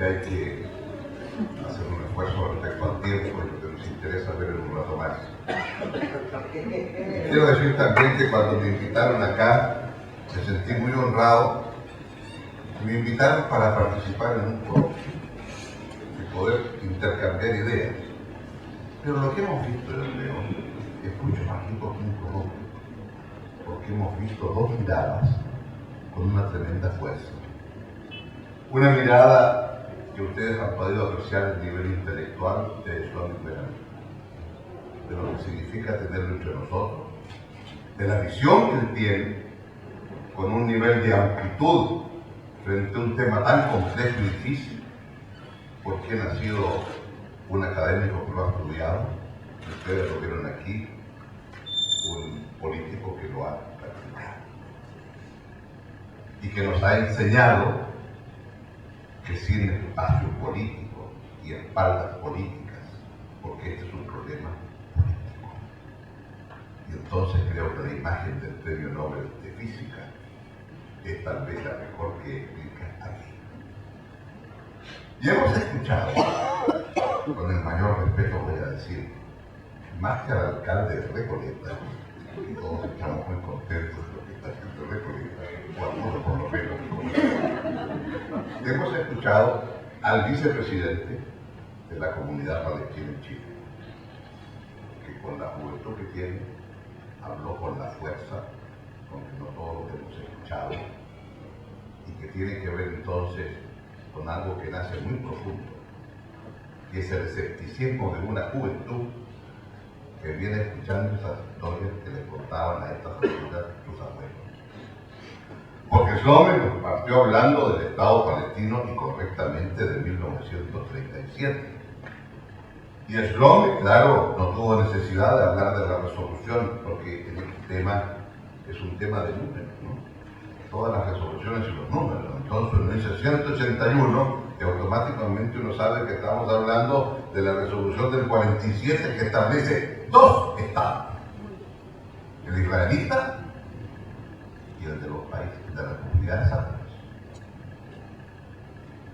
que hay que hacer un esfuerzo respecto al tiempo y lo que nos interesa ver en un rato más. Quiero decir también que cuando me invitaron acá, me sentí muy honrado. Me invitaron para participar en un foro y poder intercambiar ideas. Pero lo que hemos visto en el León es mucho más rico que un foro, porque hemos visto dos miradas con una tremenda fuerza. Una mirada que ustedes han podido apreciar a nivel intelectual de Schlomo Beran, de lo que significa tenerlo entre nosotros, de la visión que él tiene, con un nivel de amplitud frente a un tema tan complejo y difícil, porque él ha sido un académico que lo ha estudiado, ustedes lo vieron aquí, un político que lo ha practicado, y que nos ha enseñado que sin espacio político y espaldas políticas, porque este es un problema político. Y entonces creo que la imagen del Premio Nobel de Física es tal vez la mejor que explica aquí. Y hemos escuchado, con el mayor respeto voy a decir, más que al alcalde de Recoleta, y todos estamos muy contentos de lo que está haciendo Recoleta, o algunos por lo menos. Hemos escuchado al vicepresidente de la comunidad palestina en Chile, que con la juventud que tiene, habló con la fuerza, aunque no todo lo que hemos escuchado, y que tiene que ver entonces con algo que nace muy profundo, que es el escepticismo de una juventud que viene escuchando esas historias que les contaban a estas alturas sus abuelos. Porque Shlomo nos partió hablando del Estado palestino y correctamente de 1937. Y Shlomo, claro, no tuvo necesidad de hablar de la resolución, porque en este tema es un tema de números, ¿no? Todas las resoluciones y los números. Entonces uno dice 181 y automáticamente uno sabe que estamos hablando de la resolución del 47 que establece dos estados, el israelita y el de los países de las comunidades árabes.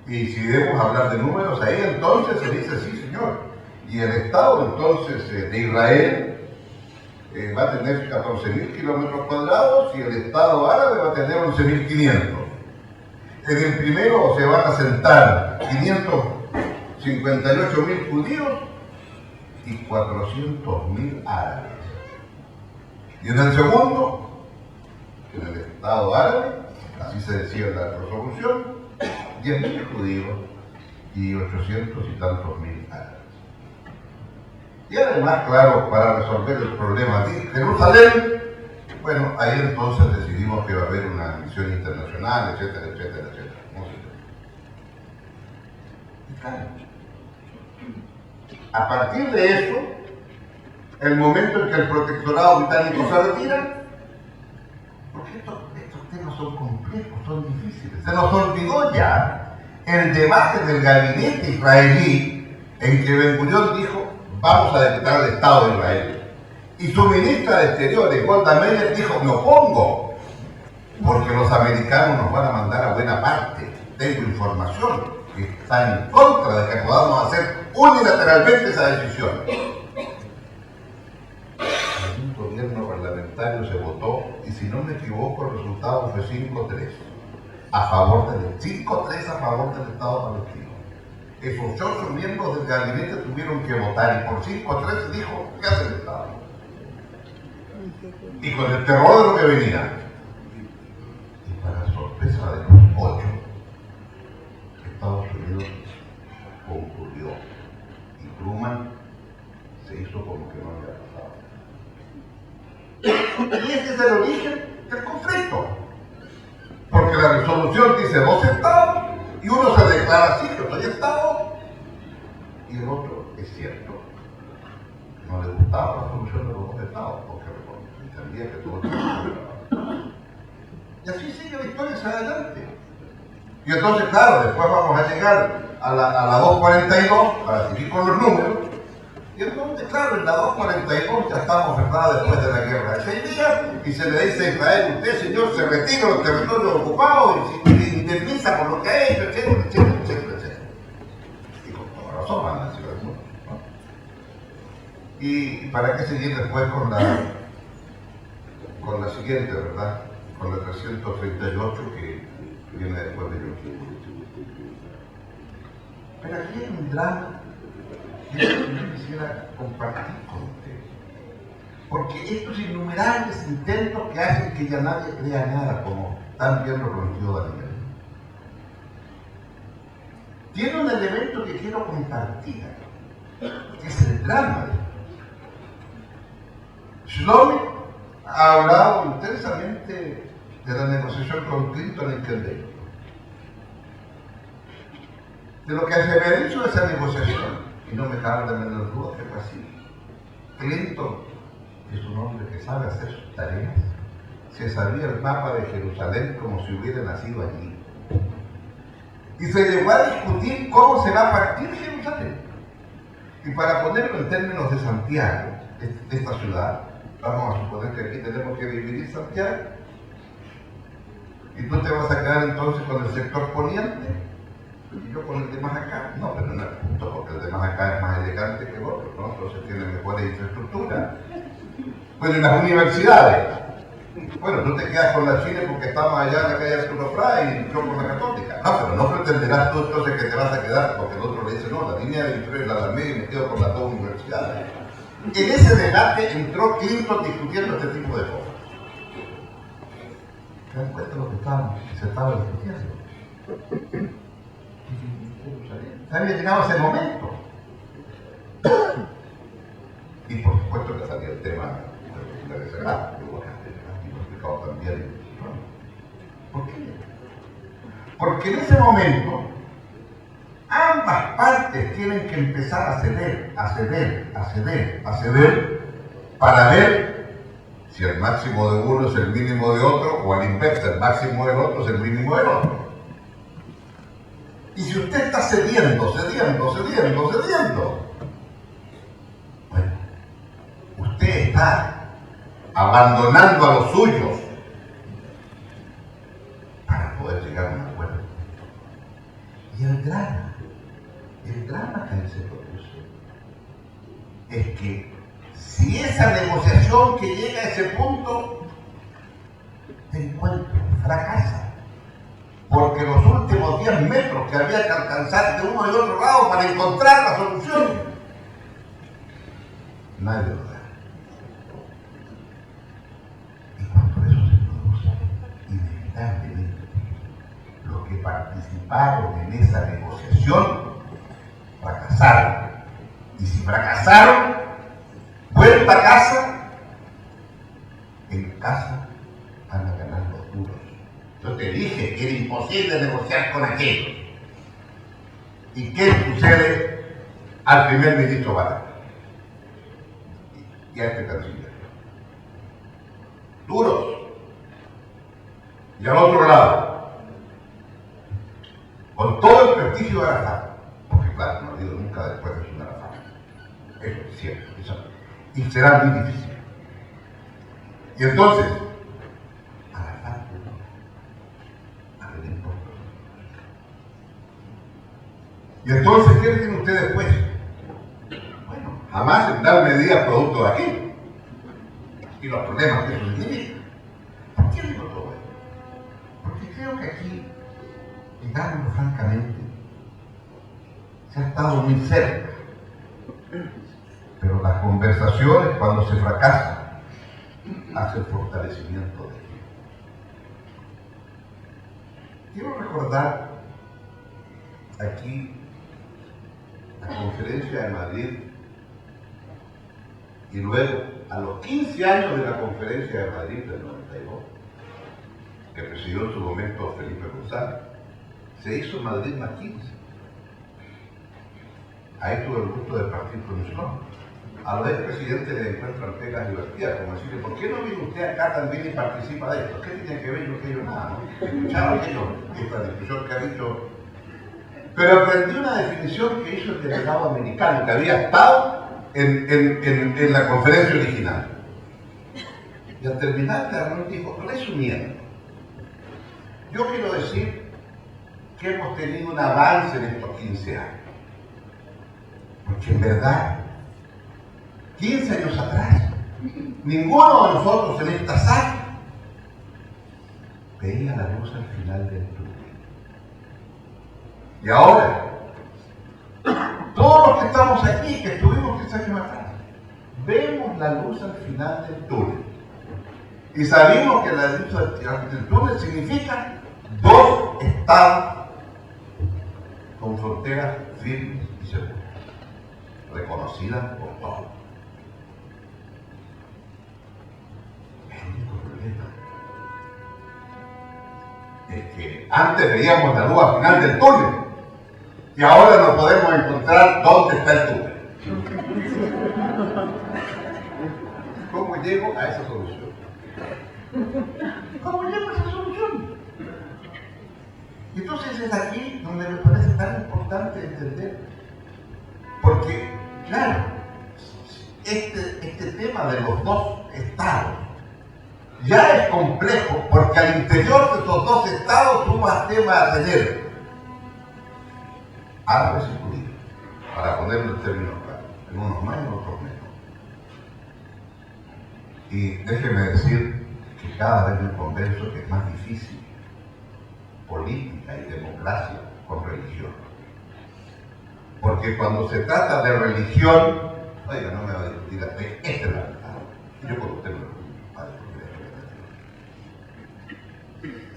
Y si debemos hablar de números, ahí entonces se dice sí, señor. Y el estado entonces de Israel va a tener 14.000 kilómetros cuadrados y el Estado árabe va a tener 11.500. En el primero se van a sentar 558.000 judíos y 400.000 árabes. Y en el segundo, en el Estado árabe, así se decía en la resolución, 10.000 judíos y 800 y tantos mil árabes. Y además, claro, para resolver el problema de Jerusalén, bueno, ahí entonces decidimos que va a haber una misión internacional, etcétera, etcétera, etcétera. ¿No? Y claro, a partir de eso, el momento en que el protectorado británico se retira, porque estos temas son complejos, son difíciles. Se nos olvidó ya el debate del gabinete israelí en que Ben-Gurión dijo: vamos a decretar el Estado de Israel. Y su ministra de Exteriores, Golda Meir, dijo: me opongo, porque los americanos nos van a mandar a buena parte. Tengo información que está en contra de que podamos hacer unilateralmente esa decisión. En un gobierno parlamentario se votó, y si no me equivoco, el resultado fue 5-3 a favor del 5-3 a favor del Estado palestino. Esos 8 miembros del gabinete tuvieron que votar, y por 5-3 se dijo: ¿qué hace el Estado? Y con el terror de lo que venía. Y para sorpresa de los 8, Estados Unidos concurrió. Y Truman se hizo como que no había pasado. Y ese es el origen del conflicto. Porque la resolución dice 2 estados, y uno se declara así: yo soy Estado, y el otro, es cierto, no le gustaba la solución de los 2 estados, porque entendía que todo el mundo. Y así sigue la historia hacia adelante. Y entonces, claro, después vamos a llegar a la 242 para seguir con los números. Y entonces, claro, en la 242 ya estamos, ¿verdad?, después de la guerra de 6 días, y se le dice a Israel: usted, señor, se retira de los territorios ocupados y indemniza por lo que ha hecho, etcétera, etcétera, etcétera, etcétera. Y para qué seguir después con la siguiente, ¿verdad? Con la 338 que viene después de Yom Kippur. Pero aquí hay un drama que yo quisiera compartir con ustedes. Porque estos innumerables intentos que hacen que ya nadie crea nada, como tan bien lo planteó Daniel, tiene un elemento que quiero compartir, que es el drama de esto. Shlomi ha hablado intensamente de la negociación con Clinton en Camp David, de lo que se había dicho de esa negociación, y no me cabe la menor duda que fue así. Clinton es un hombre que sabe hacer sus tareas, se sabía el mapa de Jerusalén como si hubiera nacido allí, y se llegó a discutir cómo se va a partir Jerusalén. Y para ponerlo en términos de Santiago, de esta ciudad, vamos a suponer que aquí tenemos que dividir Santiago, y tú te vas a quedar entonces con el sector poniente, y yo con el de más acá. No, pero no es justo, porque el de más acá es más elegante que el otro, ¿no? Entonces tiene mejores infraestructuras. Bueno, y las universidades. Bueno, tú te quedas con la Chile porque estamos allá en la calle Azurofra y yo con la Católica. No, pero no pretenderás tú entonces que te vas a quedar porque el otro le dice, no, la línea de inferior es la Alameda y me quedo con las dos universidades. En ese debate entró Clinton discutiendo este tipo de cosas. ¿Te das cuenta de lo que se estaba discutiendo? Se había llegado a ese momento. Y por supuesto que salía el tema de la desagradable, que vos has explicado también. ¿Por qué? Porque en ese momento ambas partes tienen que empezar a ceder, para ver si el máximo de uno es el mínimo de otro, o al inverso, el máximo del otro es el mínimo del otro. Y si usted está cediendo, bueno, usted está abandonando a los suyos para poder llegar a un acuerdo. Y el drama que se produce es que si esa negociación que llega a ese punto de encuentro fracasa, porque los últimos 10 metros que había que alcanzar de uno y otro lado para encontrar la solución, nadie lo da. Y cuando eso se produce, inevitablemente, los que participaron en esa negociación fracasaron. Y si fracasaron, vuelta a casa, en casa van a ganar los duros. Yo te dije que era imposible negociar con aquellos. ¿Y qué sucede al primer ministro Barra? Y a este canciller? Duros. Y al otro lado, con todo el prestigio de Arafat, porque claro, no ha habido nunca después de su Arafat. Eso es cierto. Y será muy difícil. Y entonces, Arafat y entonces, ¿qué tiene usted después? Bueno, jamás en tal medida producto de aquí. Y los problemas que eso significa. ¿Por qué digo todo esto? Porque creo que aquí, digámoslo francamente, se ha estado muy cerca. Pero las conversaciones, cuando se fracasan, hacen fortalecimiento de ello. Quiero recordar aquí la conferencia de Madrid y luego a los 15 años de la conferencia de Madrid del 92, que presidió en su momento Felipe González, se hizo Madrid más 15. Ahí tuve el gusto de partir con Shlomi. A los expresidentes le encuentran pegas divertidas, como decirle, ¿por qué no viene usted acá también y participa de esto? ¿Qué tiene que ver yo que yo nada? ¿No? Escuchaba esta discusión que ha dicho. Pero aprendí una definición que hizo el delegado americano, que había estado en la conferencia original. Y al terminar la reunión dijo, resumiendo, yo quiero decir que hemos tenido un avance en estos 15 años. Porque en verdad 15 años atrás, ninguno de nosotros en esta sala veía la luz al final del túnel. Y ahora, todos los que estamos aquí, que estuvimos 15 años atrás, vemos la luz al final del túnel. Y sabemos que la luz al final del túnel significa 2 estados con fronteras firmes y seguras, reconocidas por todos. El único problema es que antes veíamos la luz al final del túnel y ahora no podemos encontrar dónde está el túnel. ¿Cómo llego a esa solución? ¿Cómo llego a esa solución? Y entonces es aquí donde me parece tan importante entender, porque, claro, este tema de los 2 estados ya es complejo, porque al interior de esos 2 estados tú vas a tener árabes y judíos, para ponerlo en términos claros, en unos más y en otros menos. Y déjeme decir que cada vez me convenzo que es más difícil política y democracia con religión. Porque cuando se trata de religión, oiga, no me va a discutir a usted, esta es la verdad. Yo con usted no lo va a discutir.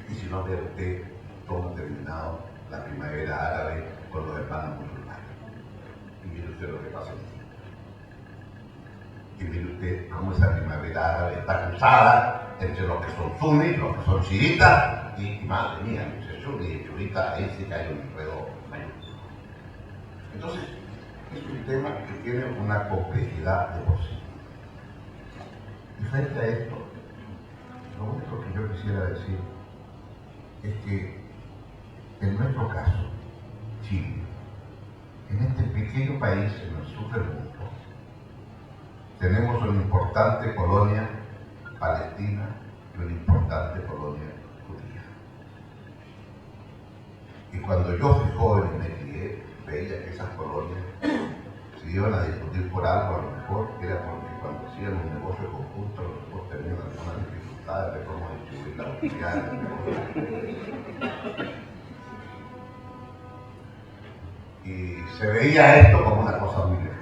Y si no ve usted cómo ha terminado la primavera árabe con los hermanos musulmanes. Y mire usted lo que pasa aquí. Y mire usted cómo esa primavera árabe está cruzada entre los que son sunis, los que son chiitas, y madre mía, entre sunis y chiitas, ahí sí que hay un enredo mayúsculo. Entonces, es un tema que tiene una complejidad de por sí. Y frente a esto, lo único que yo quisiera decir es que en nuestro caso, Chile, en este pequeño país en el sur del mundo, tenemos una importante colonia palestina y una importante colonia judía. Y cuando yo fui joven y me crié, veía que esas colonias se iban a discutir por algo, a lo mejor era porque cuando hacían un negocio conjunto, a lo mejor tenían algunas dificultades de cómo distribuir la utilidad. Y se veía esto como una cosa muy lejana.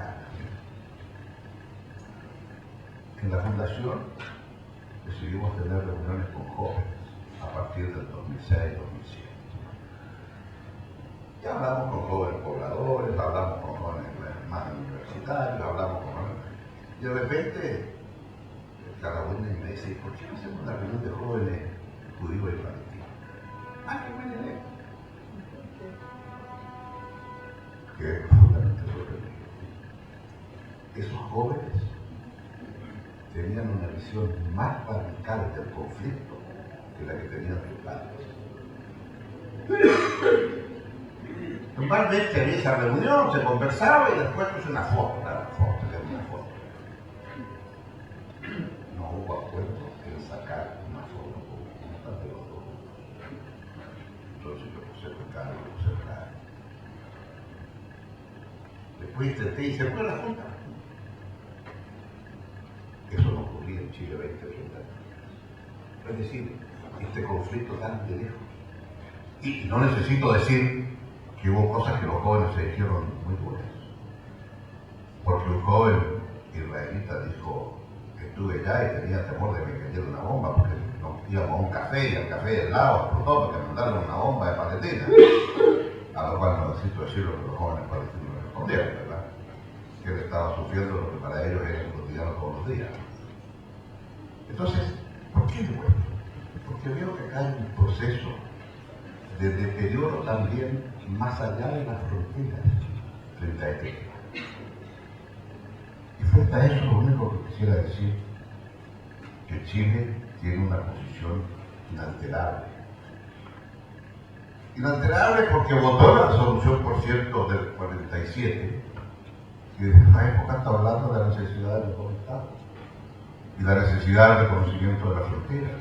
En la fundación decidimos tener reuniones con jóvenes a partir del 2006-2007. Y hablamos con jóvenes pobladores, hablamos con jóvenes más universitarios, hablamos con jóvenes. Y de repente, Carabuena me dice, ¿por qué no hacemos una reunión de jóvenes judíos y palestinos? ¡Ah, qué buena idea! Que es profundamente sorprendente. Esos jóvenes tenían una visión más radical del conflicto que la que tenían sus padres. Normalmente había esa reunión, se conversaba y después puse una foto, una foto. No hubo acuerdo en sacar una foto conjunta de los 2 grupos. Entonces yo puse pecado, puse pecado. Después intenté y se fue la junta. Eso no ocurría en Chile 20 o 30 años. Es decir, este conflicto tan de lejos. Y no necesito decir que hubo cosas que los jóvenes se dijeron muy duras. Porque un joven israelita dijo que estuve allá y tenía temor de que me cayera una bomba, porque nos íbamos a un café y al café del lado explotó porque mandaron una bomba de Palestina. A lo cual no necesito decir lo que los jóvenes palestinos le respondieron, ¿verdad? Que él estaba sufriendo lo que para ellos era el cotidiano todos los días. Entonces, ¿por qué digo esto? Porque veo que acá hay un proceso de deterioro también más allá de las fronteras frente a este tema. Y frente a eso, lo único que quisiera decir que Chile tiene una posición inalterable. Inalterable porque votó la resolución, por cierto, del 47, que desde esa época está hablando de la necesidad del nuevo Estado y la necesidad del reconocimiento de la frontera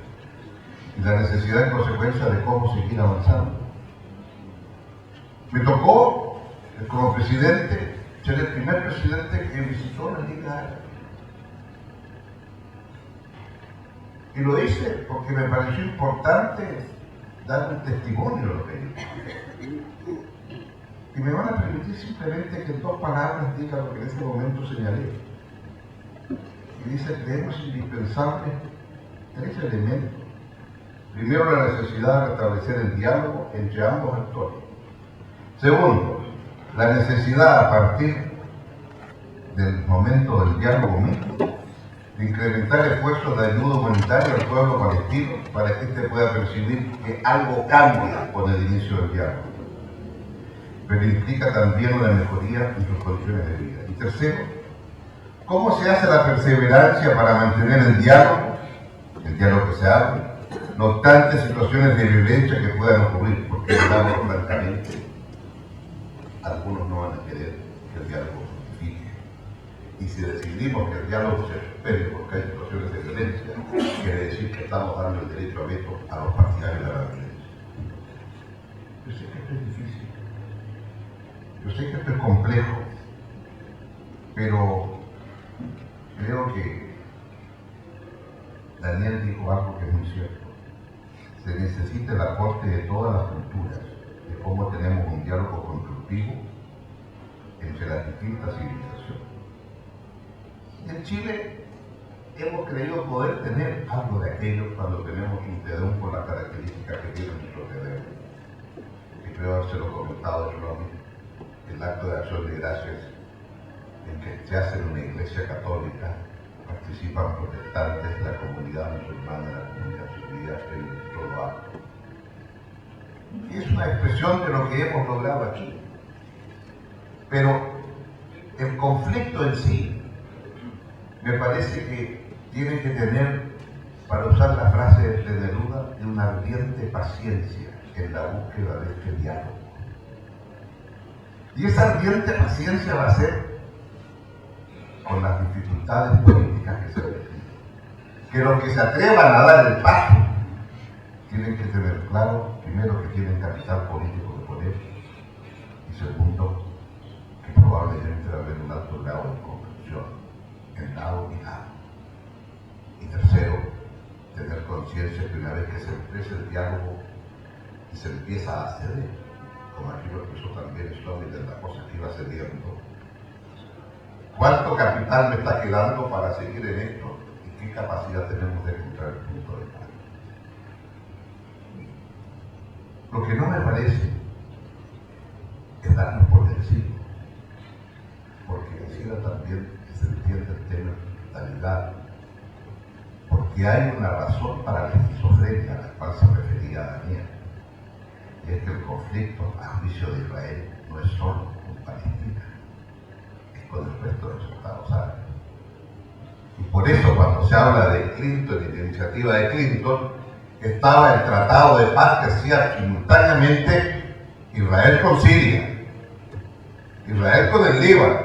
y la necesidad en consecuencia de cómo seguir avanzando. Me tocó, como presidente, ser el primer presidente que visitó la Liga Árabe. Y lo hice porque me pareció importante dar un testimonio de lo que hice. Y me van a permitir simplemente que en 2 palabras diga lo que en ese momento señalé. Y dice, creemos indispensables 3 elementos. Primero, la necesidad de restablecer el diálogo entre ambos actores. Segundo, la necesidad a partir del momento del diálogo mismo de incrementar esfuerzos de ayuda humanitaria al pueblo palestino para que éste pueda percibir que algo cambia con el inicio del diálogo, pero implica también una mejoría en sus condiciones de vida. Y tercero, ¿cómo se hace la perseverancia para mantener el diálogo que se abre, no obstante situaciones de violencia que puedan ocurrir? Porque hablamos francamente, algunos no van a querer que el diálogo fructifique. Y si decidimos que el diálogo se suspende porque hay situaciones de violencia, quiere decir que estamos dando el derecho a veto a los partidarios de la violencia. Yo sé que esto es difícil, yo sé que esto es complejo, pero creo que Daniel dijo algo que es muy cierto. Se necesita el aporte de todas las culturas, de cómo tenemos un diálogo constructivo entre las distintas civilizaciones. Y en Chile hemos creído poder tener algo de aquello cuando tenemos un TEDUM con las características que tiene nuestro TEDUM. Y creo habérselo comentado yo a mí, el acto de acción de gracias en que se hace en una iglesia católica, participan protestantes, la comunidad musulmana, la comunidad judía, y todo acto. Y es una expresión de lo que hemos logrado aquí. Pero el conflicto en sí me parece que tiene que tener, para usar la frase de Neruda, de una ardiente paciencia en la búsqueda de este diálogo. Y esa ardiente paciencia va a ser con las dificultades políticas que se definen. Que los que se atrevan a dar el paso tienen que tener claro, primero, que tienen capital político de poder, y segundo, que probablemente va a haber un alto grado de comprensión en lado y lado. Y tercero, tener conciencia que una vez que se empieza el diálogo y se empieza a ceder, como aquí lo expresó también Story de la cosa que iba cediendo, ¿cuánto capital me está quedando para seguir en esto? ¿Y qué capacidad tenemos de encontrar el punto de paz? Lo que no me parece es darnos por vencidos, porque decida también que se entiende el tema de totalidad, porque hay una razón para la esquizofrenia a la cual se refería Daniel, y es que el conflicto, a juicio de Israel, no es solo con Palestina, con el resto de los estados árabes. Y por eso cuando se habla de Clinton y de la iniciativa de Clinton, estaba el tratado de paz que hacía simultáneamente Israel con Siria, Israel con el Líbano,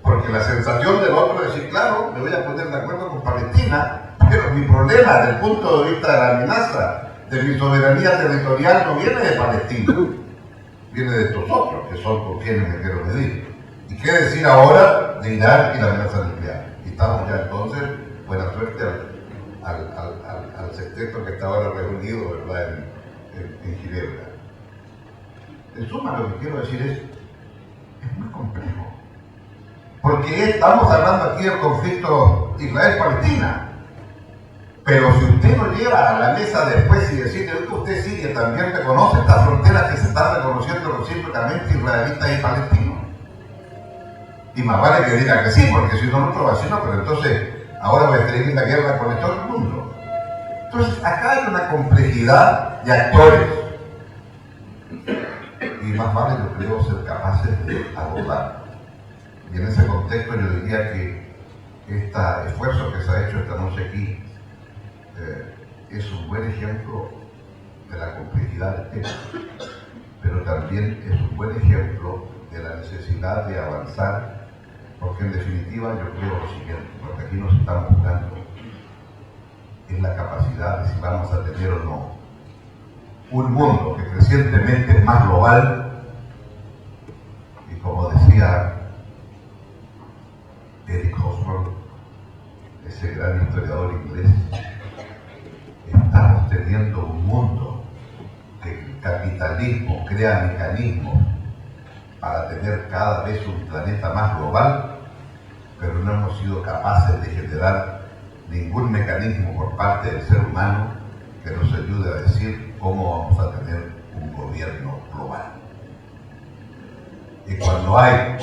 porque la sensación del otro es decir, claro, me voy a poner de acuerdo con Palestina, pero mi problema desde el punto de vista de la amenaza de mi soberanía territorial no viene de Palestina, viene de estos otros, que son con quienes me quiero medir. ¿Y qué decir ahora de Irán y la amenaza nuclear? Y estamos ya entonces, buena suerte al sexteto que está ahora reunido, ¿verdad?, en Ginebra. En suma, lo que quiero decir es muy complejo. Porque estamos hablando aquí del conflicto Israel-Palestina. Pero si usted lo lleva a la mesa después y decide que usted sigue, también reconoce estas fronteras que se están reconociendo recíprocamente israelitas y palestinos. Y más vale que diga que sí, porque si no, no lo vacino, pero entonces ahora voy a tener la guerra con todo el mundo. Entonces, acá hay una complejidad de actores. Y más vale, yo creo, ser capaces de abordar. Y en ese contexto yo diría que este esfuerzo que se ha hecho esta noche aquí es un buen ejemplo de la complejidad del tema, pero también es un buen ejemplo de la necesidad de avanzar, porque en definitiva yo creo lo siguiente, porque aquí nos están buscando es la capacidad de si vamos a tener o no un mundo que crecientemente es más global, y como decía Eric Hobsbawm, ese gran historiador inglés, capitalismo crea mecanismos para tener cada vez un planeta más global, pero no hemos sido capaces de generar ningún mecanismo por parte del ser humano que nos ayude a decir cómo vamos a tener un gobierno global. Y cuando hay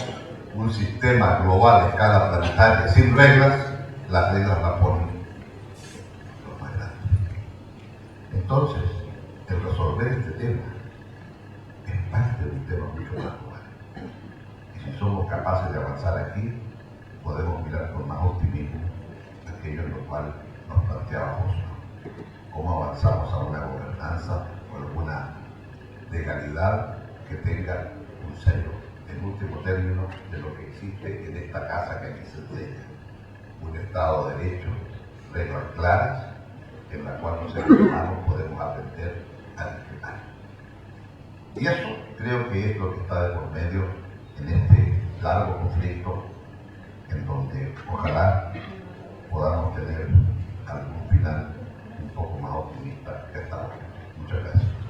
un sistema global a escala planetaria sin reglas, las reglas las ponen los más grandes. Entonces, el resolver este tema es parte de un tema mucho más global. Y si somos capaces de avanzar aquí, podemos mirar con más optimismo aquello en lo cual nos planteábamos, cómo avanzamos a una gobernanza o alguna legalidad que tenga un sello, en último término, de lo que existe en esta casa que aquí se enseña. Un Estado de Derecho, reglas claras, en la cual los seres humanos podemos aprender a disfrutar. Y eso creo que es lo que está de por medio en este largo conflicto, en donde ojalá podamos tener algún final un poco más optimista que hasta ahora. Muchas gracias.